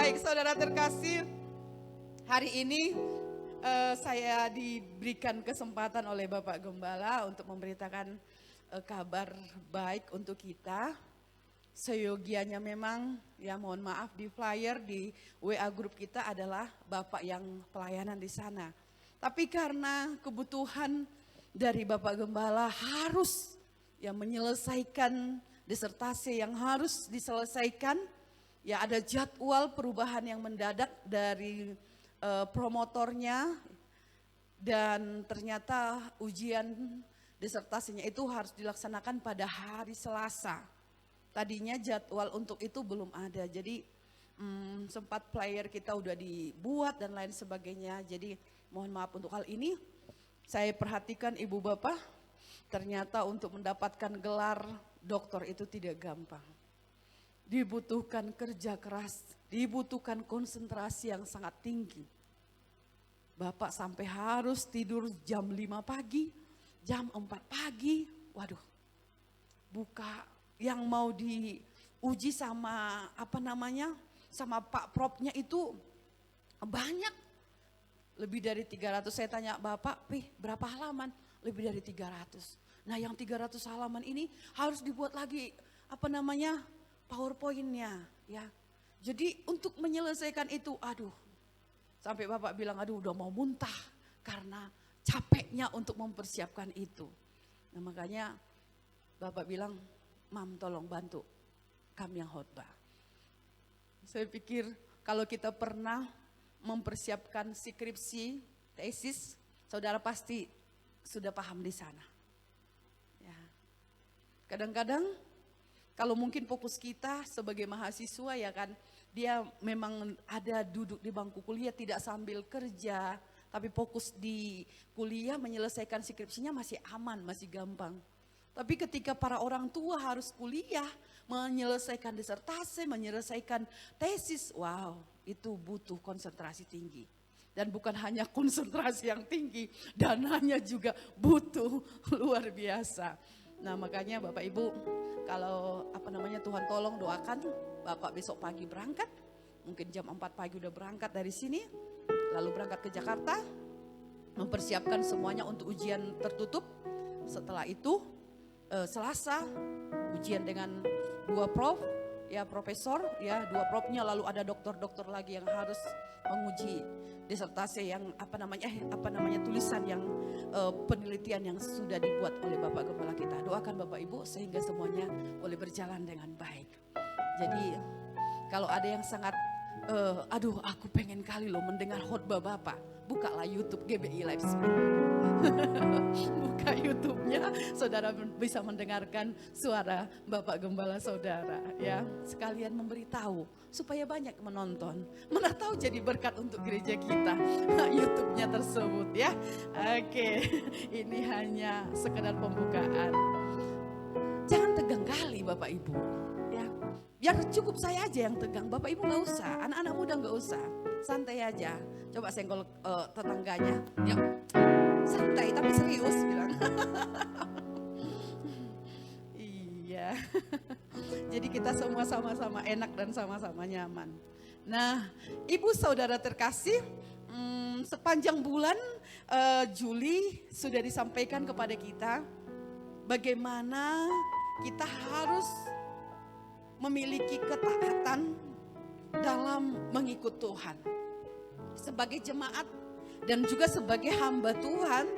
Baik saudara terkasih, hari ini saya diberikan kesempatan oleh Bapak Gembala untuk memberitakan kabar baik untuk kita. Seyogianya memang, ya mohon maaf di flyer di WA grup kita adalah Bapak yang pelayanan di sana. Tapi karena kebutuhan dari Bapak Gembala harus ya menyelesaikan disertasi yang harus diselesaikan, ya ada jadwal perubahan yang mendadak dari promotornya dan ternyata ujian disertasinya itu harus dilaksanakan pada hari Selasa. Tadinya jadwal untuk itu belum ada, jadi sempat flyer kita udah dibuat dan lain sebagainya. Jadi mohon maaf untuk hal ini. Saya perhatikan ibu bapak, ternyata untuk mendapatkan gelar doktor itu tidak gampang. Dibutuhkan kerja keras, dibutuhkan konsentrasi yang sangat tinggi. Bapak sampai harus tidur jam 5 pagi, jam 4 pagi, waduh. Buka yang mau diuji sama sama Pak Propnya itu banyak. Lebih dari 300, saya tanya Bapak, berapa halaman? Lebih dari 300. Nah yang 300 halaman ini harus dibuat lagi PowerPoint-nya ya. Jadi untuk menyelesaikan itu, sampai Bapak bilang udah mau muntah karena capeknya untuk mempersiapkan itu. Nah makanya Bapak bilang, Mam tolong bantu kami yang khotbah. Saya pikir kalau kita pernah mempersiapkan skripsi, tesis, saudara pasti sudah paham di sana. Ya. Kadang-kadang kalau mungkin fokus kita sebagai mahasiswa ya kan, dia memang ada duduk di bangku kuliah tidak sambil kerja, tapi fokus di kuliah menyelesaikan skripsinya masih aman, masih gampang. Tapi ketika para orang tua harus kuliah, menyelesaikan disertasi, menyelesaikan tesis, wow, itu butuh konsentrasi tinggi. Dan bukan hanya konsentrasi yang tinggi, dananya juga butuh luar biasa. Nah makanya Bapak Ibu, kalau Tuhan tolong doakan Bapak besok pagi berangkat, mungkin jam 4 pagi udah berangkat dari sini, lalu berangkat ke Jakarta, mempersiapkan semuanya untuk ujian tertutup. Setelah itu Selasa ujian dengan 2 prof, ya profesor, ya 2 profnya, lalu ada dokter-dokter lagi yang harus menguji disertasi yang tulisan yang penelitian yang sudah dibuat oleh Bapak Gembala kita. Doakan Bapak Ibu sehingga semuanya boleh berjalan dengan baik. Jadi kalau ada yang sangat aku pengen kali loh mendengar khotbah Bapak, bukalah YouTube GBI Live Stream. Buka YouTube-nya, saudara bisa mendengarkan suara Bapak Gembala saudara ya. Sekalian memberitahu supaya banyak menonton. Mana tahu jadi berkat untuk gereja kita YouTube-nya tersebut ya. Oke, ini hanya sekedar pembukaan. Jangan tegang kali Bapak Ibu ya. Biar cukup saya aja yang tegang, Bapak Ibu gak usah, anak-anak muda gak usah. Santai aja, coba senggol tetangganya, ya santai tapi serius bilang. Iya, jadi kita semua sama-sama enak dan sama-sama nyaman. Nah ibu saudara terkasih, sepanjang bulan Juli sudah disampaikan kepada kita bagaimana kita harus memiliki ketaatan dalam mengikut Tuhan. Sebagai jemaat dan juga sebagai hamba Tuhan,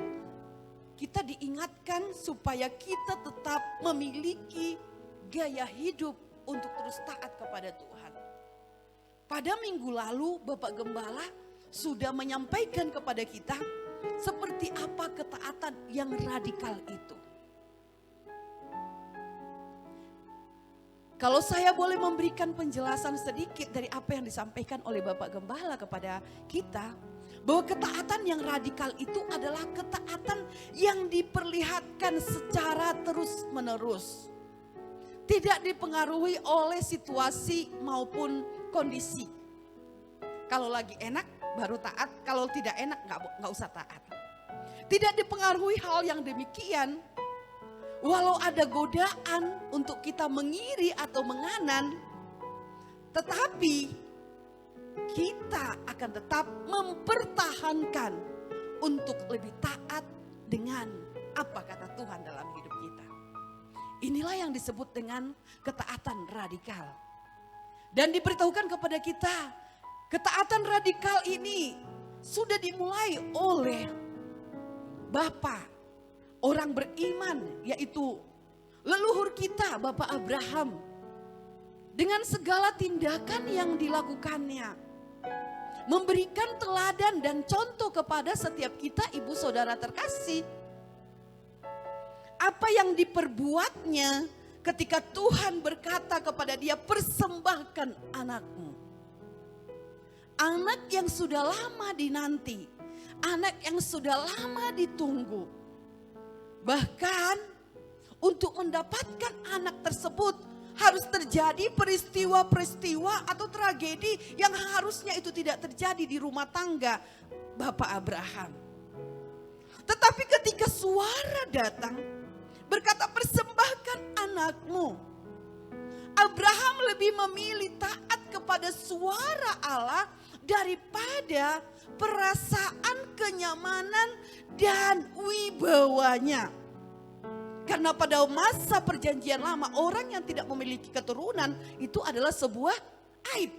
kita diingatkan supaya kita tetap memiliki gaya hidup untuk terus taat kepada Tuhan. Pada minggu lalu Bapak Gembala sudah menyampaikan kepada kita seperti apa ketaatan yang radikal itu. Kalau saya boleh memberikan penjelasan sedikit dari apa yang disampaikan oleh Bapak Gembala kepada kita, bahwa ketaatan yang radikal itu adalah ketaatan yang diperlihatkan secara terus-menerus. Tidak dipengaruhi oleh situasi maupun kondisi. Kalau lagi enak baru taat, kalau tidak enak nggak usah taat. Tidak dipengaruhi hal yang demikian. Walau ada godaan untuk kita mengiri atau menganan, tetapi kita akan tetap mempertahankan untuk lebih taat dengan apa kata Tuhan dalam hidup kita. Inilah yang disebut dengan ketaatan radikal. Dan diberitahukan kepada kita, ketaatan radikal ini sudah dimulai oleh Bapa orang beriman, yaitu leluhur kita Bapak Abraham. Dengan segala tindakan yang dilakukannya, memberikan teladan dan contoh kepada setiap kita ibu saudara terkasih. Apa yang diperbuatnya ketika Tuhan berkata kepada dia, persembahkan anakmu. Anak yang sudah lama dinanti, anak yang sudah lama ditunggu. Bahkan untuk mendapatkan anak tersebut harus terjadi peristiwa-peristiwa atau tragedi yang harusnya itu tidak terjadi di rumah tangga Bapak Abraham. Tetapi ketika suara datang berkata, persembahkan anakmu, Abraham lebih memilih taat kepada suara Allah daripada perasaan kenyamanan dan wibawanya. Karena pada masa perjanjian lama, orang yang tidak memiliki keturunan itu adalah sebuah aib,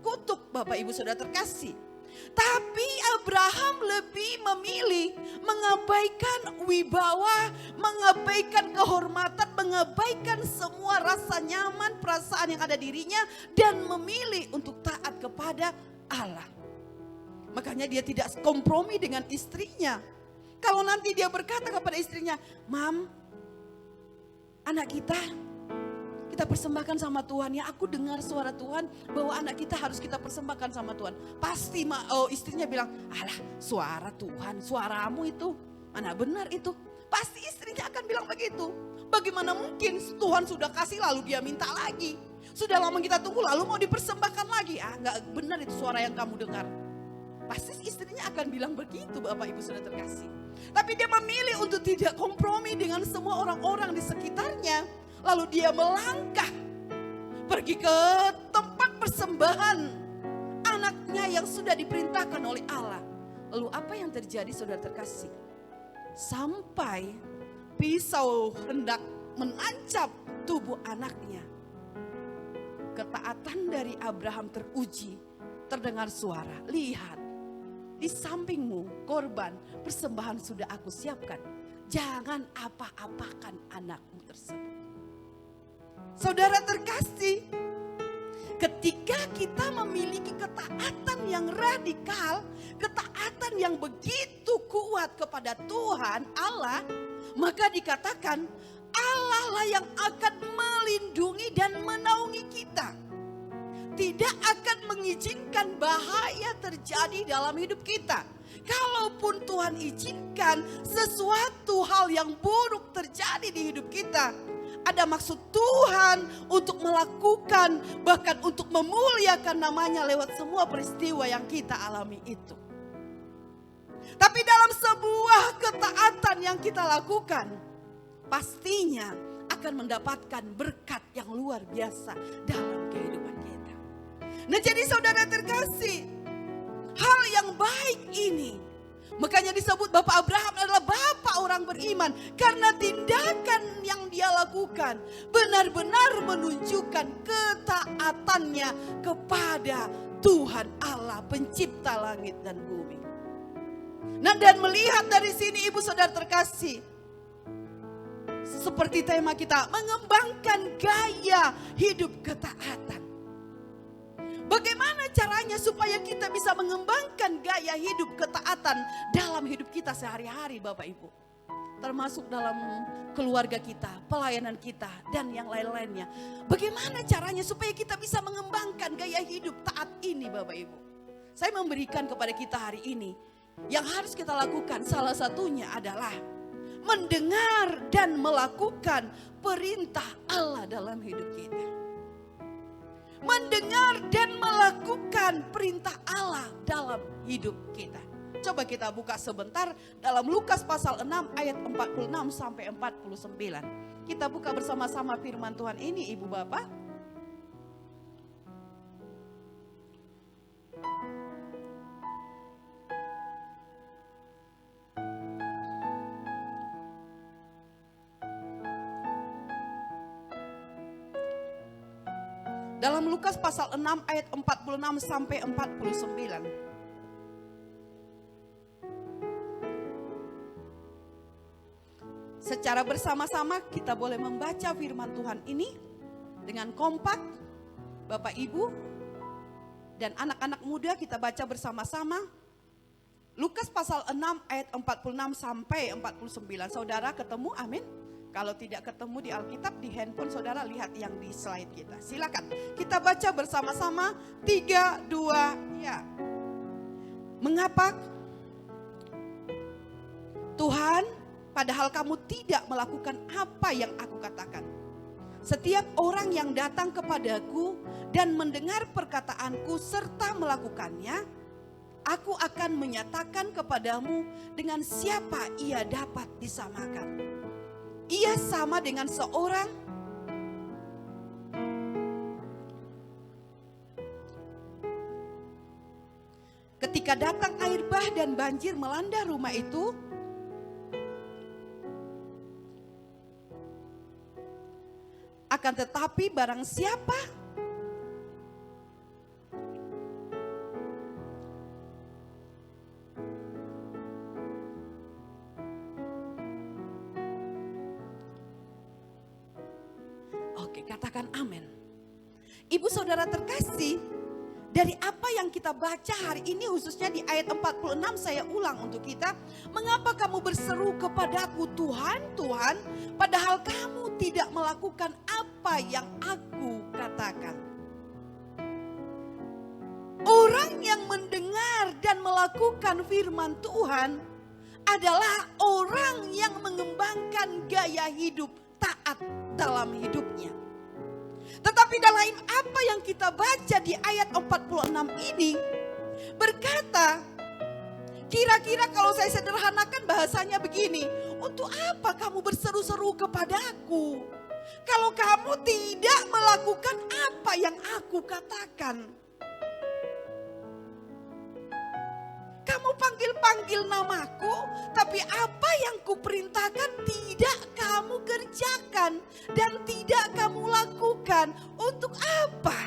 kutuk Bapak Ibu Saudara terkasih. Tapi Abraham lebih memilih mengabaikan wibawa, mengabaikan kehormatan, mengabaikan semua rasa nyaman, perasaan yang ada dirinya, dan memilih untuk taat kepada Allah. Makanya dia tidak kompromi dengan istrinya. Kalau nanti dia berkata kepada istrinya, Mam, anak kita persembahkan sama Tuhan ya. Aku dengar suara Tuhan bahwa anak kita harus kita persembahkan sama Tuhan. Pasti istrinya bilang, alah suara Tuhan, suaramu itu mana benar itu. Pasti istrinya akan bilang begitu. Bagaimana mungkin Tuhan sudah kasih lalu dia minta lagi. Sudah lama kita tunggu lalu mau dipersembahkan lagi. Gak benar itu suara yang kamu dengar. Pasti istrinya akan bilang begitu Bapak Ibu Saudara terkasih. Tapi dia memilih untuk tidak kompromi dengan semua orang-orang di sekitarnya. Lalu dia melangkah pergi ke tempat persembahan anaknya yang sudah diperintahkan oleh Allah. Lalu apa yang terjadi saudara terkasih? Sampai pisau hendak menancap tubuh anaknya. Ketaatan dari Abraham teruji, terdengar suara, lihat di sampingmu korban persembahan sudah aku siapkan. Jangan apa-apakan anakmu tersebut. Saudara terkasih, ketika kita memiliki ketaatan yang radikal, ketaatan yang begitu kuat kepada Tuhan Allah, maka dikatakan Allah lah yang akan melindungi dan menaungi kita. Tidak akan mengizinkan bahaya terjadi dalam hidup kita. Kalaupun Tuhan izinkan sesuatu hal yang buruk terjadi di hidup kita, ada maksud Tuhan untuk melakukan, bahkan untuk memuliakan namanya lewat semua peristiwa yang kita alami itu. Tapi dalam sebuah ketaatan yang kita lakukan, pastinya akan mendapatkan berkat yang luar biasa dalam kehidupan kita. Nah jadi saudara terkasih, hal yang baik ini, makanya disebut Bapak Abraham adalah bapak orang beriman. Karena tindakan yang dia lakukan benar-benar menunjukkan ketaatannya kepada Tuhan Allah pencipta langit dan bumi. Nah dan melihat dari sini ibu saudara terkasih, seperti tema kita, mengembangkan gaya hidup ketaatan. Bagaimana caranya supaya kita bisa mengembangkan gaya hidup ketaatan dalam hidup kita sehari-hari Bapak Ibu. Termasuk dalam keluarga kita, pelayanan kita, dan yang lain-lainnya. Bagaimana caranya supaya kita bisa mengembangkan gaya hidup taat ini Bapak Ibu. Saya memberikan kepada kita hari ini, yang harus kita lakukan salah satunya adalah mendengar dan melakukan perintah Allah dalam hidup kita. Mendengar dan melakukan perintah Allah dalam hidup kita. Coba kita buka sebentar dalam Lukas pasal 6 ayat 46 sampai 49. Kita buka bersama-sama firman Tuhan ini Ibu Bapak. Dalam Lukas pasal 6 ayat 46 sampai 49. Secara bersama-sama kita boleh membaca firman Tuhan ini dengan kompak. Bapak Ibu dan anak-anak muda kita baca bersama-sama. Lukas pasal 6 ayat 46 sampai 49. Saudara ketemu? Amin. Kalau tidak ketemu di Alkitab, di handphone saudara lihat yang di slide kita. Silakan kita baca bersama-sama. 3, 2, ya. Mengapa Tuhan, padahal kamu tidak melakukan apa yang aku katakan? Setiap orang yang datang kepadaku dan mendengar perkataanku serta melakukannya, aku akan menyatakan kepadamu dengan siapa ia dapat disamakan. Ia sama dengan seorang ketika datang air bah dan banjir melanda rumah itu. Akan tetapi barang siapa Oke, katakan amin. Ibu saudara terkasih, dari apa yang kita baca hari ini khususnya di ayat 46 saya ulang untuk kita. Mengapa kamu berseru kepadaku Tuhan, Tuhan, padahal kamu tidak melakukan apa yang aku katakan. Orang yang mendengar dan melakukan firman Tuhan adalah orang yang mengembangkan gaya hidup taat dalam hidupnya. Tetapi dalam apa yang kita baca di ayat 46 ini berkata, kira-kira kalau saya sederhanakan bahasanya begini, untuk apa kamu berseru-seru kepadaku kalau kamu tidak melakukan apa yang aku katakan? Kamu panggil-panggil namaku, tapi apa yang kuperintahkan tidak kamu kerjakan dan tidak kamu lakukan. Untuk apa?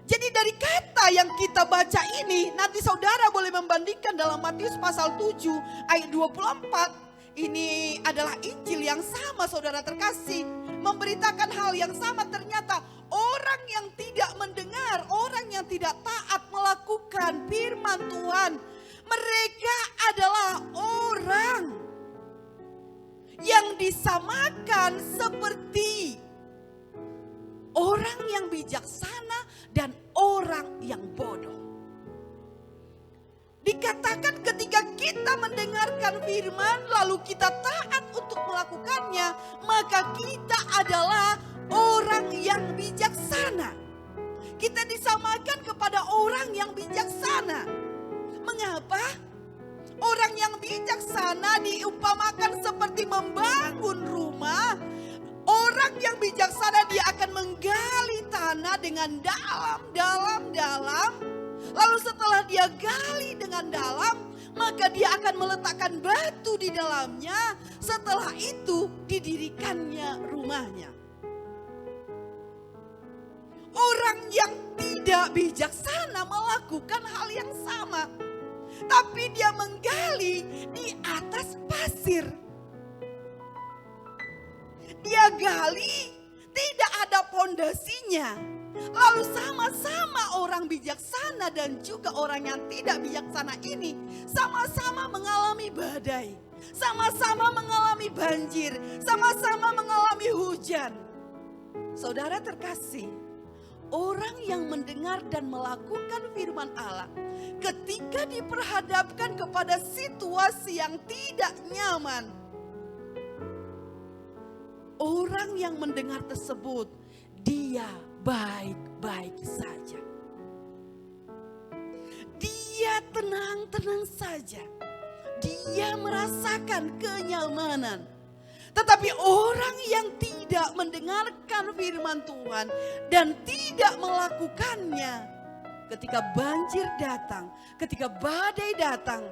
Jadi dari kata yang kita baca ini, nanti saudara boleh membandingkan dalam Matius pasal 7 ayat 24. Ini adalah Injil yang sama saudara terkasih. Memberitakan hal yang sama, ternyata orang yang tidak mendengar, orang yang tidak taat melakukan firman Tuhan, mereka adalah orang yang disamakan seperti orang yang bijaksana dan orang yang bodoh. Dikatakan ketika kita mendengarkan firman lalu kita taat untuk melakukannya, maka kita adalah orang yang bijaksana. Kita disamakan kepada orang yang bijaksana. Mengapa? Orang yang bijaksana diumpamakan seperti membangun rumah. Orang yang bijaksana dia akan menggali tanah dengan dalam. Lalu setelah dia gali dengan dalam, maka dia akan meletakkan batu di dalamnya. Setelah itu didirikannya rumahnya. Orang yang tidak bijaksana melakukan hal yang sama. Tapi dia menggali di atas pasir. Dia gali, tidak ada pondasinya. Lalu sama-sama orang bijaksana dan juga orang yang tidak bijaksana ini sama-sama mengalami badai. Sama-sama mengalami banjir. Sama-sama mengalami hujan. Saudara terkasih, orang yang mendengar dan melakukan firman Allah ketika diperhadapkan kepada situasi yang tidak nyaman, orang yang mendengar tersebut dia baik-baik saja. Dia tenang-tenang saja. Dia merasakan kenyamanan. Tetapi orang yang tidak mendengarkan firman Tuhan dan tidak melakukannya, ketika banjir datang, ketika badai datang,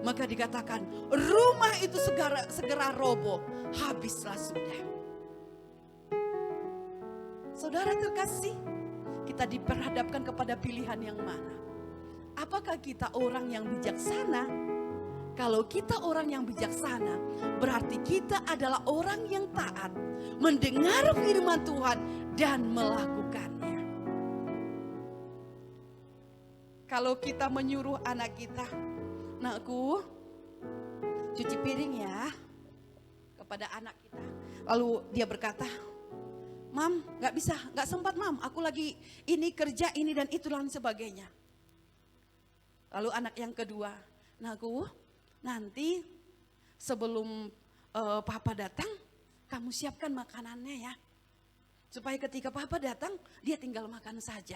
maka dikatakan rumah itu segera roboh, habislah sudah. Saudara terkasih, kita diperhadapkan kepada pilihan yang mana? Apakah kita orang yang bijaksana? Kalau kita orang yang bijaksana, berarti kita adalah orang yang taat, mendengar firman Tuhan dan melakukannya. Kalau kita menyuruh anak kita, "Nakku, cuci piring ya," kepada anak kita. Lalu dia berkata, "Mam, gak bisa, gak sempat mam, aku lagi ini kerja ini dan itu dan sebagainya." Lalu anak yang kedua, "Nakku, nanti sebelum papa datang, kamu siapkan makanannya ya. Supaya ketika papa datang, dia tinggal makan saja."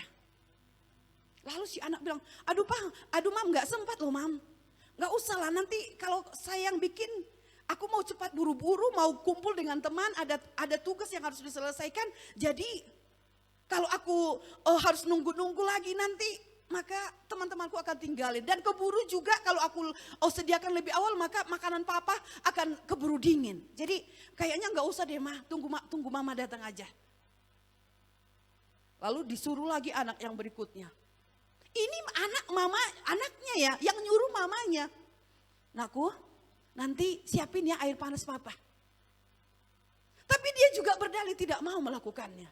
Lalu si anak bilang, aduh mam gak sempat loh mam. Gak usah lah, nanti kalau saya yang bikin, aku mau cepat buru-buru, mau kumpul dengan teman, ada tugas yang harus diselesaikan. Jadi kalau aku harus nunggu-nunggu lagi nanti, maka teman-temanku akan tinggalin. Dan keburu juga kalau aku sediakan lebih awal, maka makanan papa akan keburu dingin. Jadi kayaknya gak usah deh mah, tunggu mama datang aja. Lalu disuruh lagi anak yang berikutnya. Ini anaknya ya, yang nyuruh mamanya. "Nakku, nanti siapin ya air panas papa." Tapi dia juga berdalih tidak mau melakukannya.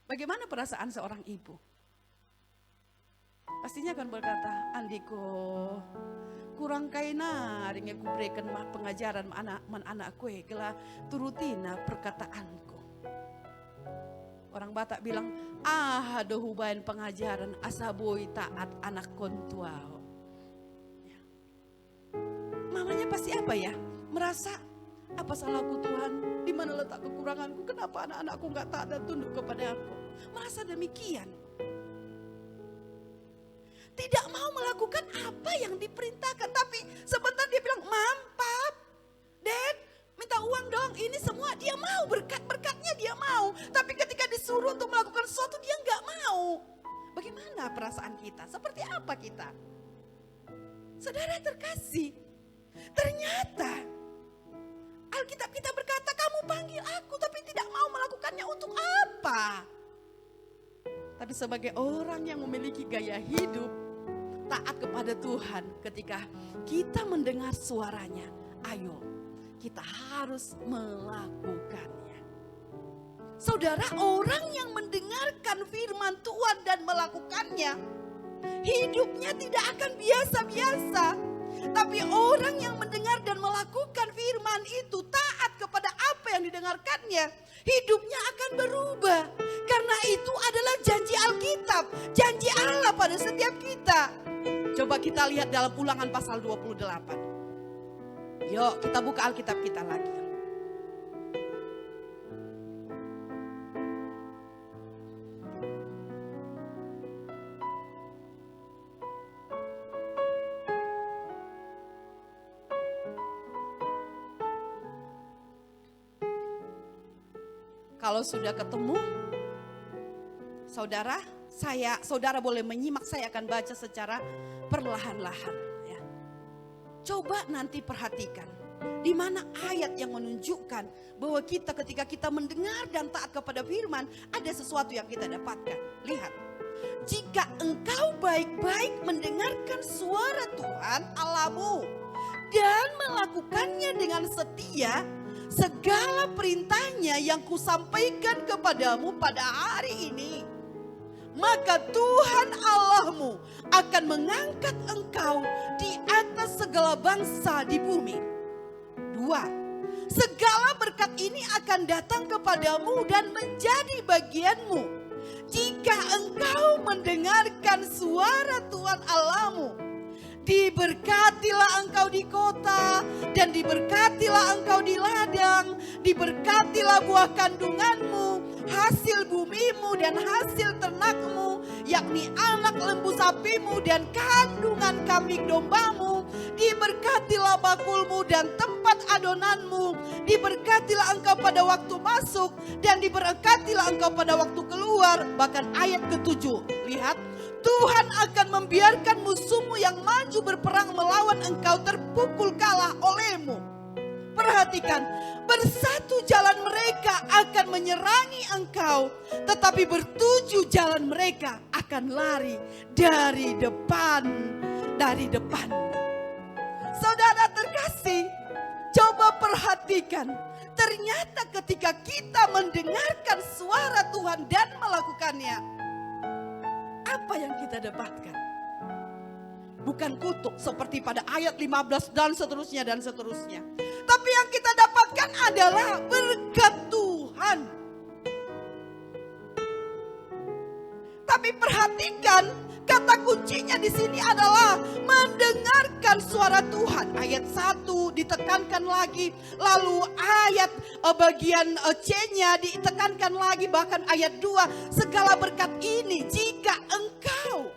Bagaimana perasaan seorang ibu? Pastinya akan berkata, "Andiko, kurang kaina ringe kubrekan pengajaran anakku kela turutina perkataanku." Orang Batak bilang, "Aduh hubain pengajaran asaboi taat anak kontuau." Ya. Mamanya pasti apa ya? Merasa, apa salahku Tuhan? Di mana letak kekuranganku? Kenapa anak-anakku gak taat dan tunduk kepada aku? Merasa demikian. Tidak mau melakukan apa yang diperintahkan. Tapi sebentar dia bilang, "Mam, Pap, Dad, minta uang dong." Ini semua dia mau, berkat-berkatnya dia mau. Tapi ketika disuruh untuk melakukan sesuatu dia gak mau. Bagaimana perasaan kita? Seperti apa kita? Saudara terkasih, ternyata Alkitab kita berkata, "Kamu panggil aku tapi tidak mau melakukannya untuk apa?" Tapi sebagai orang yang memiliki gaya hidup taat kepada Tuhan, ketika kita mendengar suaranya, ayo kita harus melakukannya. Saudara, orang yang mendengarkan firman Tuhan dan melakukannya, hidupnya tidak akan biasa-biasa. Tapi orang yang mendengar dan melakukan firman itu, taat kepada apa yang didengarkannya, hidupnya akan berubah. Karena itu adalah janji Alkitab, janji Allah pada setiap kita. Coba kita lihat dalam Ulangan pasal 28. Yuk kita buka Alkitab kita lagi. Kalau sudah ketemu, saudara boleh menyimak, saya akan baca secara perlahan-lahan. Ya. Coba nanti perhatikan, di mana ayat yang menunjukkan bahwa kita ketika kita mendengar dan taat kepada firman, ada sesuatu yang kita dapatkan. Lihat, "Jika engkau baik-baik mendengarkan suara Tuhan Allahmu dan melakukannya dengan setia, segala perintahnya yang kusampaikan kepadamu pada hari ini, maka Tuhan Allahmu akan mengangkat engkau di atas segala bangsa di bumi." 2. Segala berkat ini akan datang kepadamu dan menjadi bagianmu jika engkau mendengarkan suara Tuhan Allahmu. Diberkatilah engkau di kota dan diberkatilah engkau di ladang. Diberkatilah buah kandunganmu, hasil bumimu dan hasil ternakmu, yakni anak lembu sapimu dan kandungan kambing dombamu. Diberkatilah bakulmu dan tempat adonanmu. Diberkatilah engkau pada waktu masuk dan diberkatilah engkau pada waktu keluar. Bahkan ayat ke-7, lihat, Tuhan akan membiarkan musuhmu yang maju berperang melawan engkau terpukul kalah olehmu. Perhatikan, bersatu jalan mereka akan menyerangi engkau, tetapi bertujuh jalan mereka akan lari dari depan. Saudara terkasih, coba perhatikan. Ternyata ketika kita mendengarkan suara Tuhan dan melakukannya, apa yang kita dapatkan? Bukan kutuk seperti pada ayat 15 dan seterusnya dan seterusnya. Tapi yang kita dapatkan adalah berkat Tuhan. Tapi perhatikan, kata kuncinya di sini adalah mendengarkan suara Tuhan. Ayat 1 ditekankan lagi, lalu ayat bagian C-nya ditekankan lagi, bahkan ayat 2, segala berkat ini jika engkau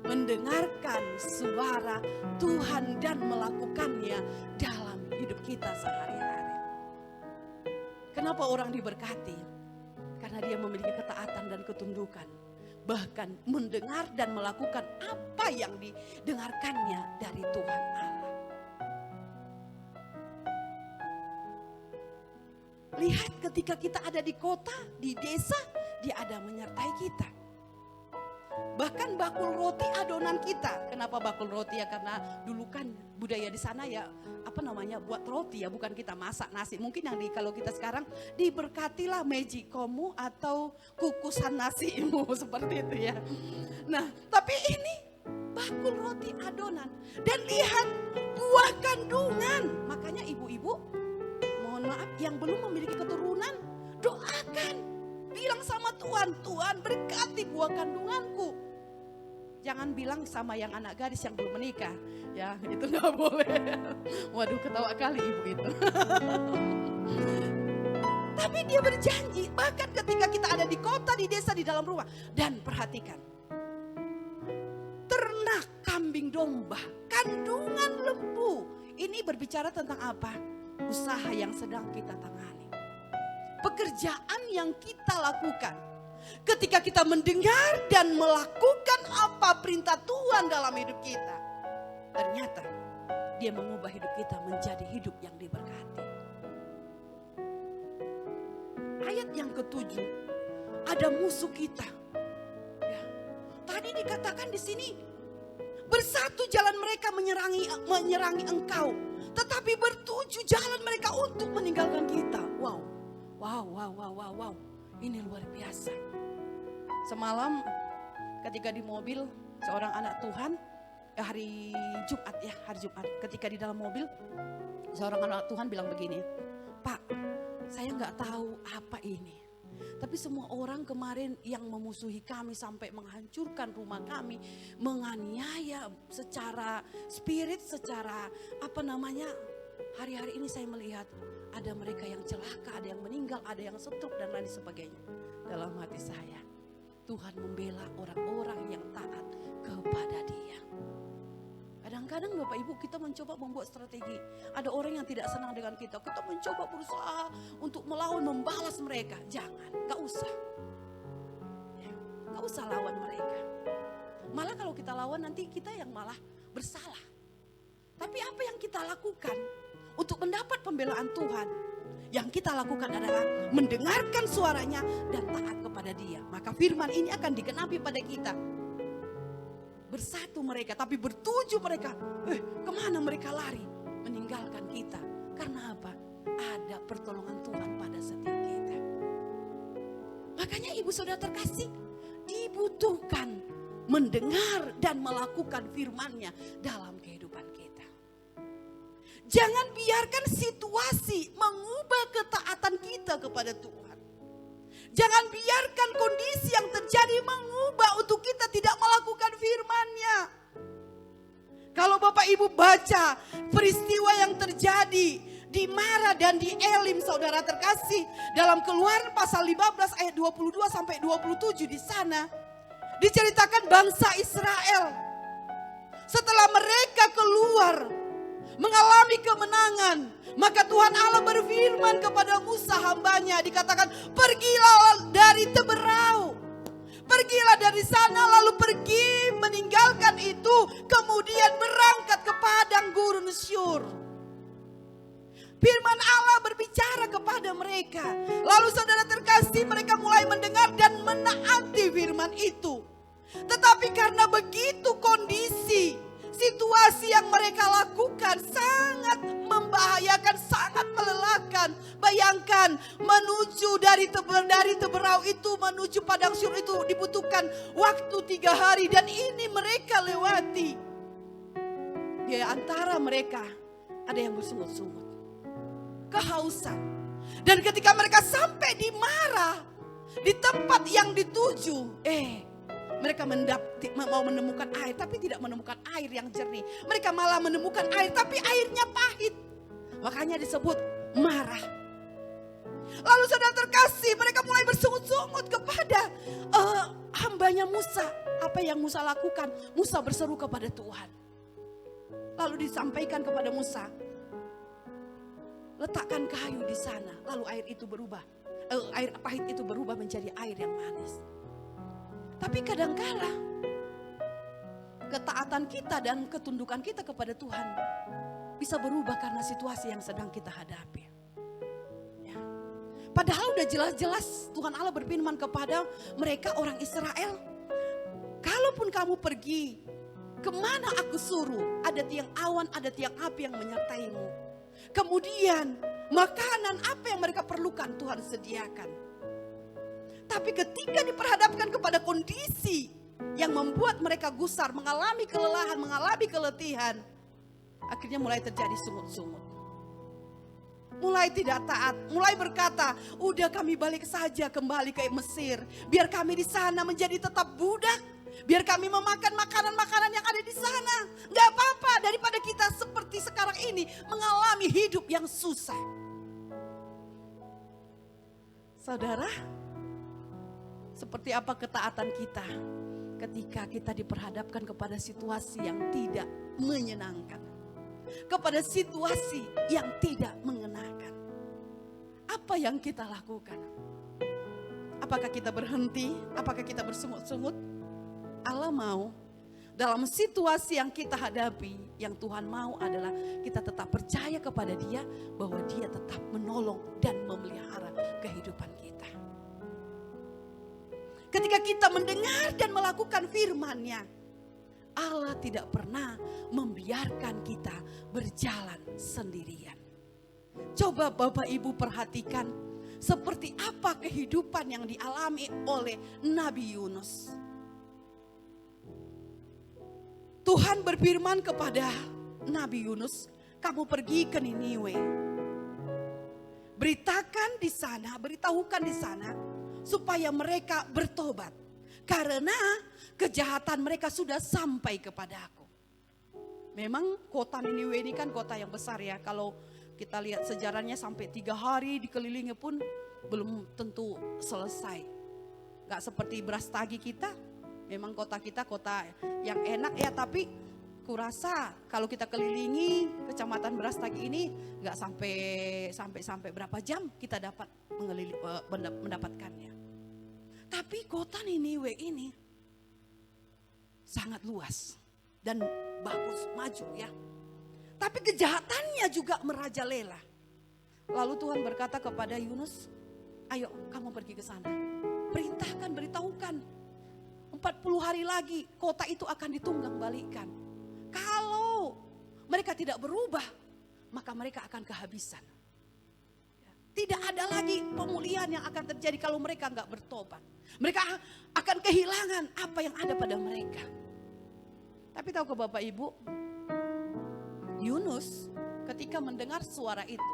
mendengarkan suara Tuhan dan melakukannya dalam hidup kita sehari-hari. Kenapa orang diberkati? Karena dia memiliki ketaatan dan ketundukan. Bahkan mendengar dan melakukan apa yang didengarkannya dari Tuhan Allah. Lihat ketika kita ada di kota, di desa, dia ada menyertai kita. Bahkan bakul roti adonan kita. Kenapa bakul roti ya? Karena dulu kan budaya di sana ya buat roti ya, bukan kita masak nasi. Mungkin yang kalau kita sekarang diberkatilah magicommu atau kukusan nasimu seperti itu ya. Nah, tapi ini bakul roti adonan dan lihat buah kandungan. Makanya ibu-ibu, mohon maaf yang belum memiliki keturunan, doakan. Bilang sama Tuhan, Tuhan berkati buah kandunganku. Jangan bilang sama yang anak gadis yang belum menikah. Ya, itu gak boleh. Waduh, ketawa kali ibu itu. Tapi dia berjanji, bahkan ketika kita ada di kota, di desa, di dalam rumah. Dan perhatikan, ternak kambing domba, kandungan lembu. Ini berbicara tentang apa? Usaha yang sedang kita tangani. Pekerjaan yang kita lakukan. Ketika kita mendengar dan melakukan apa perintah Tuhan dalam hidup kita, ternyata dia mengubah hidup kita menjadi hidup yang diberkati. Ayat yang ke-7, ada musuh kita. Ya. Tadi dikatakan di sini, bersatu jalan mereka menyerang engkau, tetapi bertujuh jalan mereka untuk meninggalkan kita. Wow. Ini luar biasa. Semalam ketika di mobil seorang anak Tuhan, hari Jumat, ketika di dalam mobil seorang anak Tuhan bilang begini, Pak, saya gak tahu apa ini. Tapi semua orang kemarin yang memusuhi kami sampai menghancurkan rumah kami, menganiaya secara spirit, secara hari-hari ini saya melihat ada mereka yang celaka, ada yang meninggal, ada yang stroke dan lain sebagainya. Dalam hati saya, Tuhan membela orang-orang yang taat kepada Dia. Kadang-kadang Bapak Ibu kita mencoba membuat strategi. Ada orang yang tidak senang dengan kita. Kita mencoba berusaha untuk melawan, membalas mereka. Jangan, gak usah. Ya, gak usah lawan mereka. Malah kalau kita lawan nanti kita yang malah bersalah. Tapi apa yang kita lakukan untuk mendapat pembelaan Tuhan? Yang kita lakukan adalah mendengarkan suaranya dan taat kepada Dia. Maka firman ini akan digenapi pada kita. Bersatu mereka, tapi bertujuh mereka. Kemana mereka lari? Meninggalkan kita. Karena apa? Ada pertolongan Tuhan pada setiap kita. Makanya ibu saudara terkasih, dibutuhkan mendengar dan melakukan firman-Nya dalam kehidupan kita. Jangan biarkan situasi mengubah ketaatan kita kepada Tuhan. Jangan biarkan kondisi yang terjadi mengubah untuk kita tidak melakukan firman-Nya. Kalau Bapak Ibu baca peristiwa yang terjadi di Mara dan di Elim, saudara terkasih, dalam Keluaran pasal 15 ayat 22 sampai 27 di sana diceritakan bangsa Israel. Setelah mereka keluar mengalami kemenangan, maka Tuhan Allah berfirman kepada Musa hambanya, dikatakan, pergilah dari Teberau, pergilah dari sana, lalu pergi meninggalkan itu, kemudian berangkat ke padang gurun Syur. Firman Allah berbicara kepada mereka. Lalu saudara terkasih, mereka mulai mendengar dan menaati firman itu. Tetapi karena begitu kondisi, situasi yang mereka lakukan sangat membahayakan, sangat melelahkan. Bayangkan menuju dari Teberau itu menuju Padang Sur itu dibutuhkan waktu 3 hari. Dan ini mereka lewati. Di antara mereka ada yang bersungut-sungut, kehausan. Dan ketika mereka sampai di Marah, di tempat yang dituju, mereka mau menemukan air, tapi tidak menemukan air yang jernih. Mereka malah menemukan air, tapi airnya pahit. Makanya disebut Marah. Lalu saudara terkasih, mereka mulai bersungut-sungut kepada hambanya Musa. Apa yang Musa lakukan? Musa berseru kepada Tuhan. Lalu disampaikan kepada Musa, letakkan kayu di sana. Lalu air itu berubah, air pahit itu berubah menjadi air yang manis. Tapi kadangkala ketaatan kita dan ketundukan kita kepada Tuhan bisa berubah karena situasi yang sedang kita hadapi. Ya. Padahal udah jelas-jelas Tuhan Allah berfirman kepada mereka orang Israel, kalaupun kamu pergi kemana aku suruh, ada tiang awan, ada tiang api yang menyertaimu. Kemudian makanan apa yang mereka perlukan Tuhan sediakan. Tapi ketika diperhadapkan kepada kondisi yang membuat mereka gusar, mengalami kelelahan, mengalami keletihan, akhirnya mulai terjadi sungut-sungut. Mulai tidak taat, mulai berkata, udah kami balik saja kembali ke Mesir. Biar kami di sana menjadi tetap budak. Biar kami memakan makanan-makanan yang ada di sana. Gak apa-apa daripada kita seperti sekarang ini mengalami hidup yang susah. Saudara, seperti apa ketaatan kita ketika kita diperhadapkan kepada situasi yang tidak menyenangkan, kepada situasi yang tidak mengenakan. Apa yang kita lakukan? Apakah kita berhenti? Apakah kita bersungut-sungut? Allah mau dalam situasi yang kita hadapi, yang Tuhan mau adalah kita tetap percaya kepada Dia bahwa Dia tetap menolong dan memelihara kehidupan kita. Ketika kita mendengar dan melakukan firman-Nya, Allah tidak pernah membiarkan kita berjalan sendirian. Coba Bapak Ibu perhatikan seperti apa kehidupan yang dialami oleh Nabi Yunus. Tuhan berfirman kepada Nabi Yunus, kamu pergi ke Niniwe. Beritahukan di sana supaya mereka bertobat. Karena kejahatan mereka sudah sampai kepadaku. Memang kota Niniwe ini kan kota yang besar ya. Kalau kita lihat sejarahnya sampai 3 hari dikelilingi pun belum tentu selesai. Gak seperti Brastagi kita. Memang kota kita kota yang enak ya, tapi kurasa kalau kita kelilingi kecamatan Brastagi ini nggak sampai berapa jam kita dapat mendapatkannya. Tapi kota Niniwe ini sangat luas dan bagus, maju ya. Tapi kejahatannya juga merajalela. Lalu Tuhan berkata kepada Yunus, ayo kamu pergi ke sana. Perintahkan, beritahukan. 40 hari lagi kota itu akan ditunggang balikan. Kalau mereka tidak berubah, maka mereka akan kehabisan. Tidak ada lagi pemulihan yang akan terjadi kalau mereka nggak bertobat. Mereka akan kehilangan apa yang ada pada mereka. Tapi tahu ke Bapak Ibu, Yunus ketika mendengar suara itu,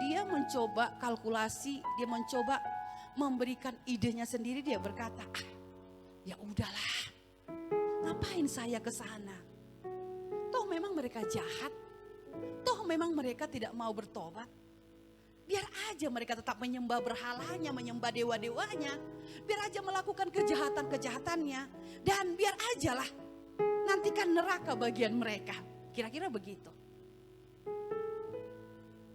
dia mencoba kalkulasi, dia mencoba memberikan idenya sendiri. Dia berkata, ya udahlah, ngapain saya ke sana? Toh memang mereka jahat, toh memang mereka tidak mau bertobat. Biar aja mereka tetap menyembah berhalanya, menyembah dewa-dewanya. Biar aja melakukan kejahatan-kejahatannya. Dan biar ajalah nantikan neraka bagian mereka. Kira-kira begitu.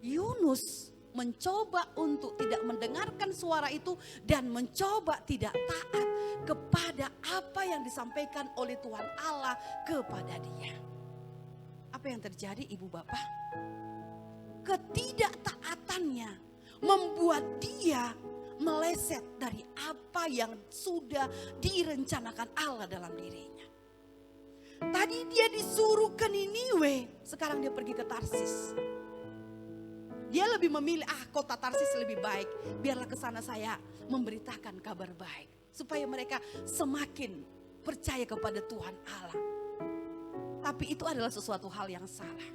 Yunus mencoba untuk tidak mendengarkan suara itu dan mencoba tidak taat kepada apa yang disampaikan oleh Tuhan Allah kepada dia. Apa yang terjadi Ibu Bapak? ketidaktaatannya membuat dia meleset dari apa yang sudah direncanakan Allah dalam dirinya. Tadi dia disuruh ke Niniwe, sekarang dia pergi ke Tarsis. Dia lebih memilih, kota Tarsis lebih baik, biarlah ke sana saya memberitakan kabar baik. Supaya mereka semakin percaya kepada Tuhan Allah. Tapi itu adalah sesuatu hal yang salah.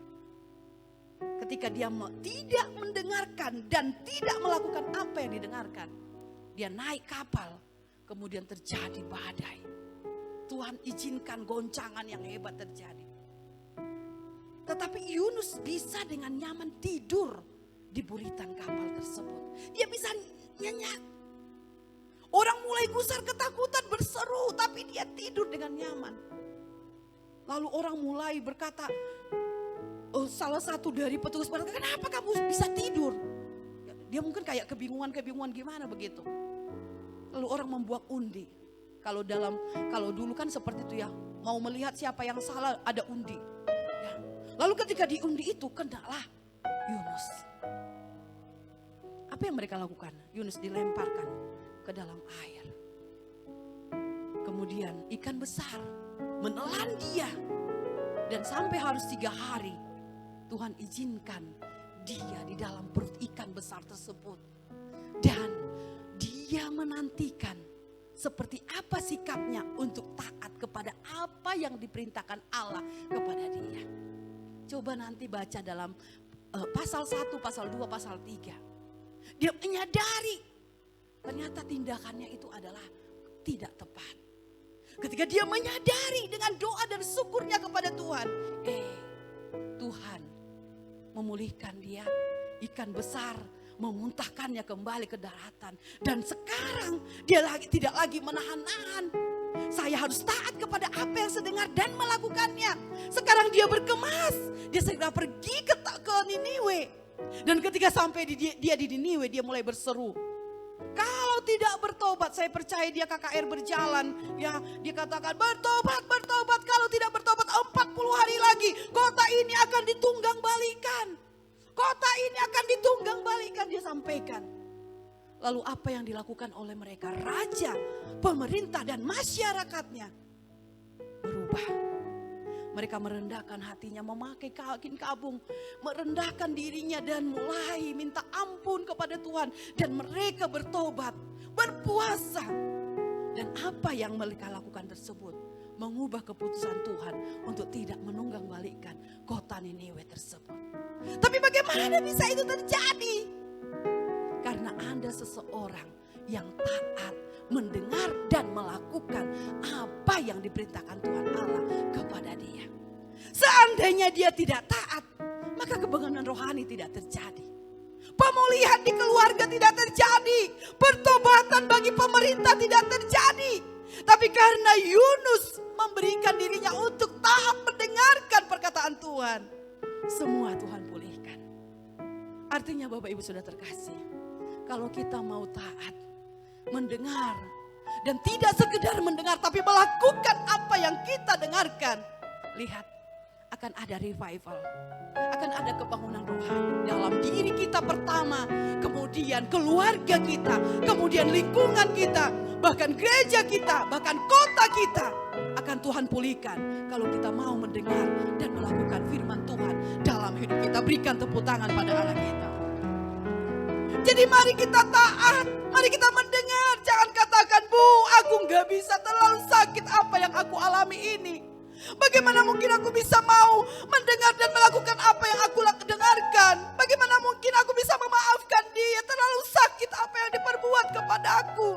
Ketika dia tidak mendengarkan dan tidak melakukan apa yang didengarkan. Dia naik kapal, kemudian terjadi badai. Tuhan izinkan goncangan yang hebat terjadi. Tetapi Yunus bisa dengan nyaman tidur di buritan kapal tersebut. Dia bisa nyenyak. Orang mulai gusar ketakutan berseru, tapi dia tidur dengan nyaman. Lalu orang mulai berkata, salah satu dari petugas berkata, kenapa kamu bisa tidur? Dia mungkin kayak kebingungan gimana begitu. Lalu orang membuat undi. Kalau dulu kan seperti itu ya, mau melihat siapa yang salah ada undi. Ya. Lalu ketika diundi itu kenalah Yunus. Apa yang mereka lakukan? Yunus dilemparkan ke dalam air. Kemudian ikan besar menelan dia. Dan sampai harus 3 hari Tuhan izinkan dia di dalam perut ikan besar tersebut. Dan dia menantikan seperti apa sikapnya untuk taat kepada apa yang diperintahkan Allah kepada dia. Coba nanti baca dalam pasal 1, pasal 2, pasal 3. Dia menyadari ternyata tindakannya itu adalah tidak tepat. Ketika dia menyadari dengan doa dan syukurnya kepada Tuhan. Tuhan memulihkan dia, ikan besar memuntahkannya kembali ke daratan. Dan sekarang dia tidak lagi menahan-nahan. Saya harus taat kepada apa yang saya dengar dan melakukannya. Sekarang dia berkemas, dia segera pergi ke Niniwe. Dan ketika sampai dia di Niniwe, dia mulai berseru. Kalau tidak bertobat, saya percaya dia KKR berjalan. Ya, dia katakan bertobat. Kalau tidak bertobat 40 hari lagi, kota ini akan ditunggang balikan. Kota ini akan ditunggang balikan, dia sampaikan. Lalu apa yang dilakukan oleh mereka? Raja, pemerintah dan masyarakatnya berubah. Mereka merendahkan hatinya, memakai kain kabung, merendahkan dirinya dan mulai minta ampun kepada Tuhan. Dan mereka bertobat, berpuasa. Dan apa yang mereka lakukan tersebut mengubah keputusan Tuhan untuk tidak menunggang balikkan kota Niniwe tersebut. Tapi bagaimana bisa itu terjadi? Karena ada seseorang yang taat, mendengar dan melakukan apa yang diperintahkan Tuhan Allah kepada dia. Seandainya dia tidak taat, maka kebangunan rohani tidak terjadi. Pemulihan di keluarga tidak terjadi. Pertobatan bagi pemerintah tidak terjadi. Tapi karena Yunus memberikan dirinya untuk taat mendengarkan perkataan Tuhan, semua Tuhan pulihkan. Artinya Bapak Ibu sudah terkasih, kalau kita mau taat, mendengar, dan tidak sekedar mendengar tapi melakukan apa yang kita dengarkan, lihat akan ada revival, akan ada kebangunan rohani dalam diri kita pertama, kemudian keluarga kita, kemudian lingkungan kita, bahkan gereja kita, bahkan kota kita akan Tuhan pulihkan kalau kita mau mendengar dan melakukan firman Tuhan dalam hidup kita. Berikan tepuk tangan pada Allah kita. Jadi mari kita taat, mari kita mendengar. Jangan katakan, Bu, aku gak bisa, terlalu sakit apa yang aku alami ini. Bagaimana mungkin aku bisa mau mendengar dan melakukan apa yang aku dengarkan? Bagaimana mungkin aku bisa memaafkan dia? Terlalu sakit apa yang diperbuat kepada aku.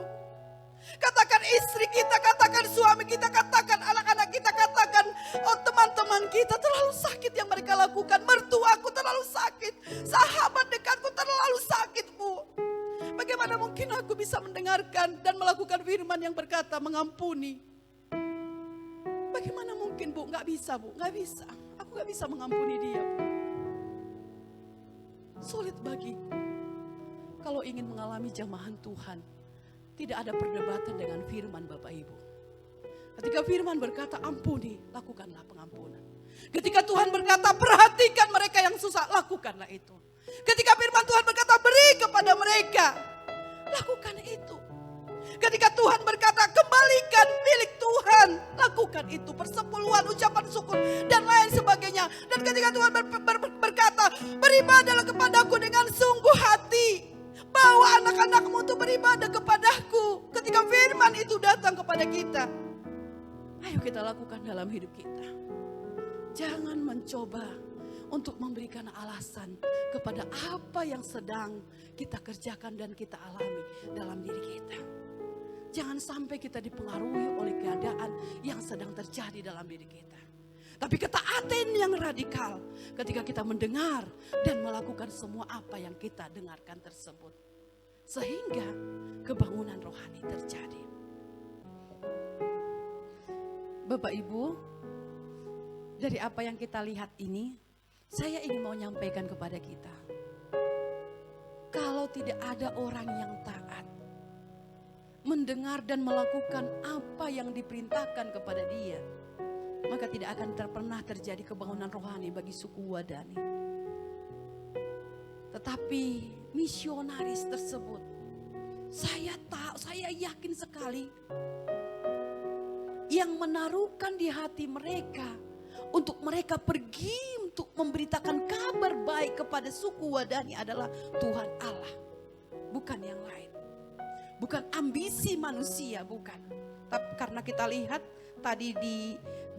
Katakan istri kita, katakan suami kita, katakan anak-anak kita, katakan teman-teman kita, terlalu sakit yang mereka lakukan. Mertuaku terlalu sakit, sahabat dekatku terlalu sakit, Bu. Bagaimana mungkin aku bisa mendengarkan dan melakukan firman yang berkata mengampuni? Bagaimana mungkin, Bu? Gak bisa, Bu, gak bisa. Aku gak bisa mengampuni dia, Bu. Sulit bagiku. Kalau ingin mengalami jamahan Tuhan, tidak ada perdebatan dengan firman Bapak Ibu. Ketika firman berkata ampuni, lakukanlah pengampunan. Ketika Tuhan berkata perhatikan mereka yang susah, lakukanlah itu. Ketika firman Tuhan berkata beri kepada mereka, lakukan itu. Ketika Tuhan berkata kembalikan milik Tuhan, lakukan itu. Persepuluhan, ucapan syukur dan lain sebagainya. Dan ketika Tuhan berkata beribadahlah kepadaku dengan sungguh hati, bawa anak-anakmu untuk beribadah kepadaku. Ketika firman itu datang kepada kita, ayo kita lakukan dalam hidup kita. Jangan mencoba untuk memberikan alasan kepada apa yang sedang kita kerjakan dan kita alami dalam diri kita. Jangan sampai kita dipengaruhi oleh keadaan yang sedang terjadi dalam diri kita. Tapi ketaatan yang radikal ketika kita mendengar dan melakukan semua apa yang kita dengarkan tersebut. Sehingga kebangunan rohani terjadi. Bapak Ibu, dari apa yang kita lihat ini, saya ingin mau nyampaikan kepada kita. Kalau tidak ada orang yang taat, mendengar dan melakukan apa yang diperintahkan kepada dia, maka tidak akan pernah terjadi kebangunan rohani bagi suku Wadani. Tetapi misionaris tersebut, saya yakin sekali, yang menaruhkan di hati mereka untuk mereka pergi untuk memberitakan kabar baik kepada suku Wadani adalah Tuhan Allah, bukan yang lain. Bukan ambisi manusia, bukan. Tapi karena kita lihat tadi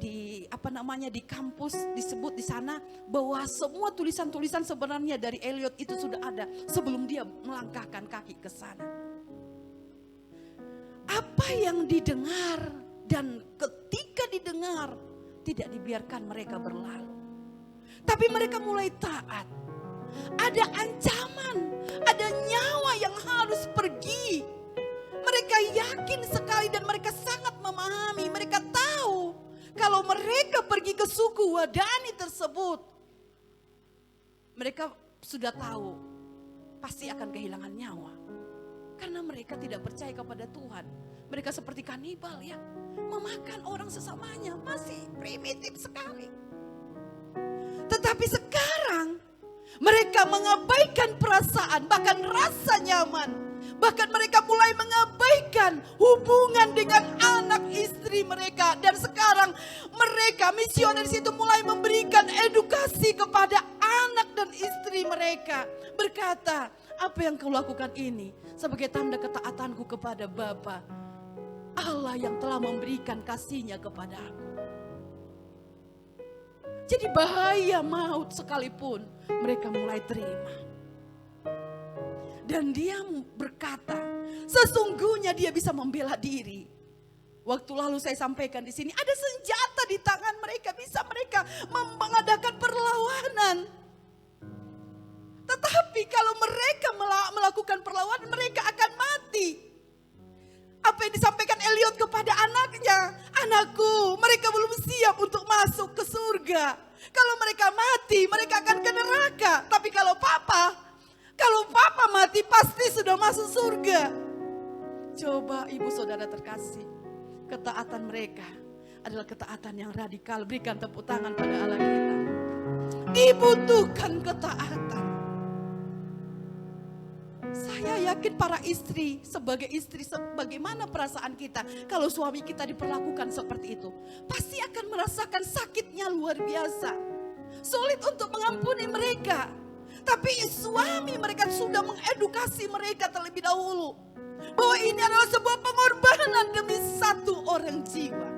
di kampus disebut di sana bahwa semua tulisan-tulisan sebenarnya dari Eliot itu sudah ada sebelum dia melangkahkan kaki ke sana. Apa yang didengar dan ketika didengar tidak dibiarkan mereka berlalu. Tapi mereka mulai taat. Ada ancaman, ada nyawa yang harus pergi. Mereka yakin sekali dan mereka sangat memahami. Mereka tahu kalau mereka pergi ke suku Wadani tersebut, mereka sudah tahu pasti akan kehilangan nyawa. Karena mereka tidak percaya kepada Tuhan. Mereka seperti kanibal ya, memakan orang sesamanya, masih primitif sekali. Tetapi sekarang mereka mengabaikan perasaan, bahkan rasa nyaman. Bahkan mereka mulai mengabaikan hubungan dengan anak istri mereka. Dan sekarang mereka misionaris itu mulai memberikan edukasi kepada anak dan istri mereka. Berkata, apa yang kau lakukan ini sebagai tanda ketaatanku kepada Bapa Allah yang telah memberikan kasih-Nya kepada aku. Jadi bahaya maut sekalipun mereka mulai terima. Dan dia berkata, sesungguhnya dia bisa membela diri. Waktu lalu saya sampaikan di sini, ada senjata di tangan mereka, bisa mereka mengadakan perlawanan. Tetapi kalau mereka melakukan perlawanan, mereka akan mati. Apa yang disampaikan Eliot kepada anaknya, anakku, mereka belum siap untuk masuk ke surga. Kalau mereka mati, mereka akan ke neraka. Tapi kalau papa mati pasti sudah masuk surga. Coba ibu saudara terkasih, ketaatan mereka adalah ketaatan yang radikal. Berikan tepuk tangan pada Allah kita. Dibutuhkan ketaatan. Saya yakin para istri, sebagai istri, bagaimana perasaan kita kalau suami kita diperlakukan seperti itu? Pasti akan merasakan sakitnya luar biasa. Sulit untuk mengampuni mereka. Tapi suami mereka sudah mengedukasi mereka terlebih dahulu. Bahwa ini adalah sebuah pengorbanan demi satu orang jiwa.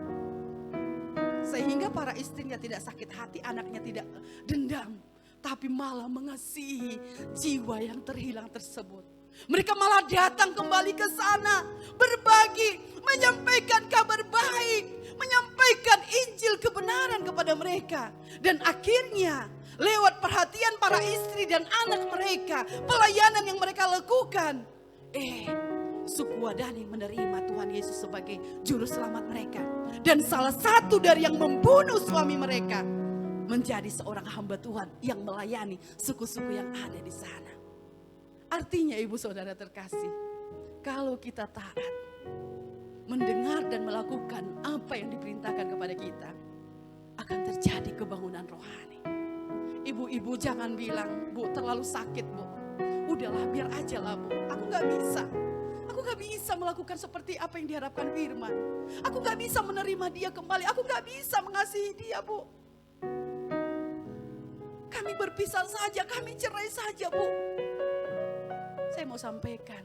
Sehingga para istrinya tidak sakit hati, anaknya tidak dendam. Tapi malah mengasihi jiwa yang terhilang tersebut. Mereka malah datang kembali ke sana. Berbagi, menyampaikan kabar baik. Menyampaikan Injil kebenaran kepada mereka. Dan akhirnya lewat perhatian para istri dan anak mereka, pelayanan yang mereka lakukan, suku Wadani menerima Tuhan Yesus sebagai juru selamat mereka. Dan salah satu dari yang membunuh suami mereka menjadi seorang hamba Tuhan yang melayani suku-suku yang ada di sana. Artinya ibu saudara terkasih, kalau kita taat, mendengar dan melakukan apa yang diperintahkan kepada kita, akan terjadi kebangunan rohani. Ibu-ibu jangan bilang, Bu terlalu sakit Bu. Udahlah biar aja lah Bu. Aku gak bisa. Aku gak bisa melakukan seperti apa yang diharapkan firman. Aku gak bisa menerima dia kembali. Aku gak bisa mengasihi dia Bu. Kami berpisah saja, kami cerai saja Bu. Saya mau sampaikan,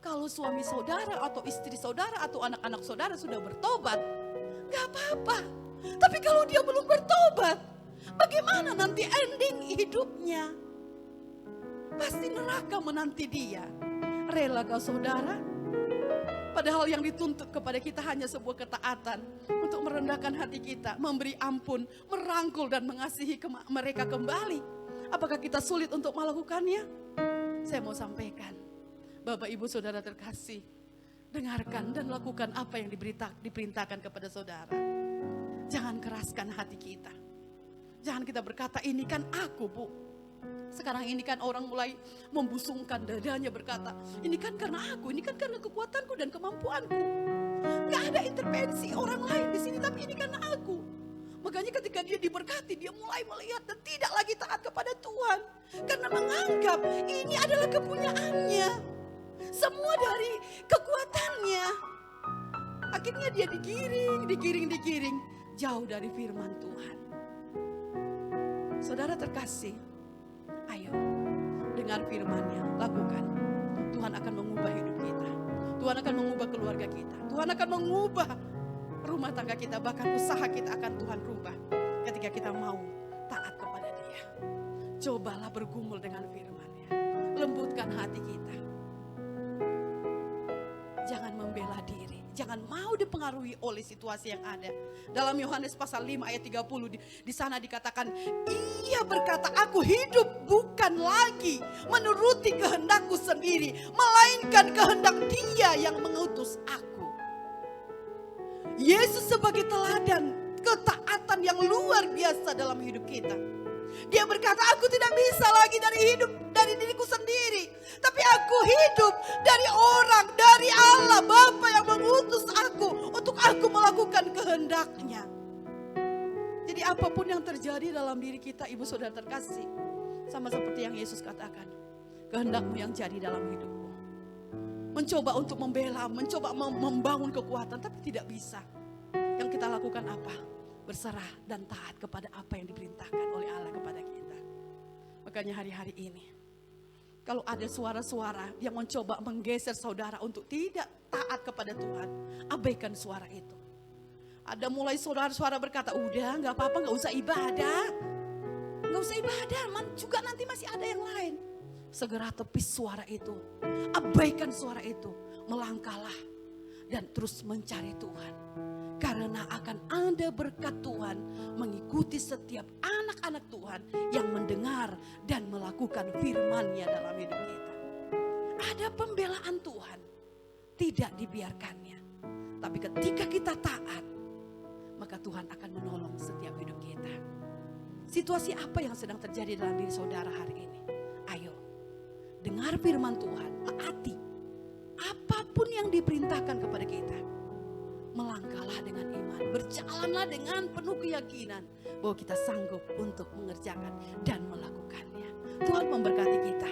kalau suami saudara atau istri saudara atau anak-anak saudara sudah bertobat, gak apa-apa. Tapi kalau dia belum bertobat, bagaimana nanti ending hidupnya? Pasti neraka menanti dia. Relakah saudara? Padahal yang dituntut kepada kita hanya sebuah ketaatan untuk merendahkan hati kita, memberi ampun, merangkul dan mengasihi mereka kembali. Apakah kita sulit untuk melakukannya? Saya mau sampaikan, Bapak Ibu Saudara terkasih, dengarkan dan lakukan apa yang diperintahkan kepada saudara. Jangan keraskan hati kita. Jangan kita berkata, ini kan aku Bu. Sekarang ini kan orang mulai membusungkan dadanya berkata, ini kan karena aku, ini kan karena kekuatanku dan kemampuanku. Gak ada intervensi orang lain di sini, tapi ini karena aku. Makanya ketika dia diberkati, dia mulai melihat dan tidak lagi taat kepada Tuhan. Karena menganggap ini adalah kepunyaannya. Semua dari kekuatannya. Akhirnya dia digiring, jauh dari firman Tuhan. Saudara terkasih, ayo dengar firman-Nya, lakukan. Tuhan akan mengubah hidup kita. Tuhan akan mengubah keluarga kita. Tuhan akan mengubah rumah tangga kita, bahkan usaha kita akan Tuhan rubah ketika kita mau taat kepada Dia. Cobalah bergumul dengan firman-Nya. Lembutkan hati kita. Jangan membela diri. Jangan mau dipengaruhi oleh situasi yang ada. Dalam Yohanes pasal 5 ayat 30 di sana dikatakan, ia berkata, aku hidup bukan lagi menuruti kehendakku sendiri, melainkan kehendak Dia yang mengutus aku. Yesus sebagai teladan ketaatan yang luar biasa dalam hidup kita. Dia berkata, aku tidak bisa lagi dari diriku sendiri, tapi aku hidup dari orang, dari Allah Bapa yang mengutus aku untuk aku melakukan kehendak-Nya. Jadi apapun yang terjadi dalam diri kita, ibu saudara terkasih, sama seperti yang Yesus katakan, kehendak-Mu yang jadi dalam hidupku. Mencoba untuk membela, mencoba membangun kekuatan, tapi tidak bisa. Yang kita lakukan apa? Berserah dan taat kepada apa yang diperintahkan oleh Allah kepada kita. Makanya hari-hari ini, kalau ada suara-suara yang mencoba menggeser saudara untuk tidak taat kepada Tuhan, abaikan suara itu. Ada mulai suara-suara berkata, udah gak apa-apa, gak usah ibadah. Gak usah ibadah, juga nanti masih ada yang lain. Segera tepis suara itu, abaikan suara itu, melangkahlah dan terus mencari Tuhan. Karena akan ada berkat Tuhan mengikuti setiap anak-anak Tuhan yang mendengar dan melakukan firman-Nya dalam hidup kita. Ada pembelaan Tuhan, tidak dibiarkannya. Tapi ketika kita taat, maka Tuhan akan menolong setiap hidup kita. Situasi apa yang sedang terjadi dalam diri saudara hari ini? Ayo, dengar firman Tuhan, taati apapun yang diperintahkan kepada kita. Melangkahlah dengan iman, berjalanlah dengan penuh keyakinan bahwa kita sanggup untuk mengerjakan dan melakukannya. Tuhan memberkati kita.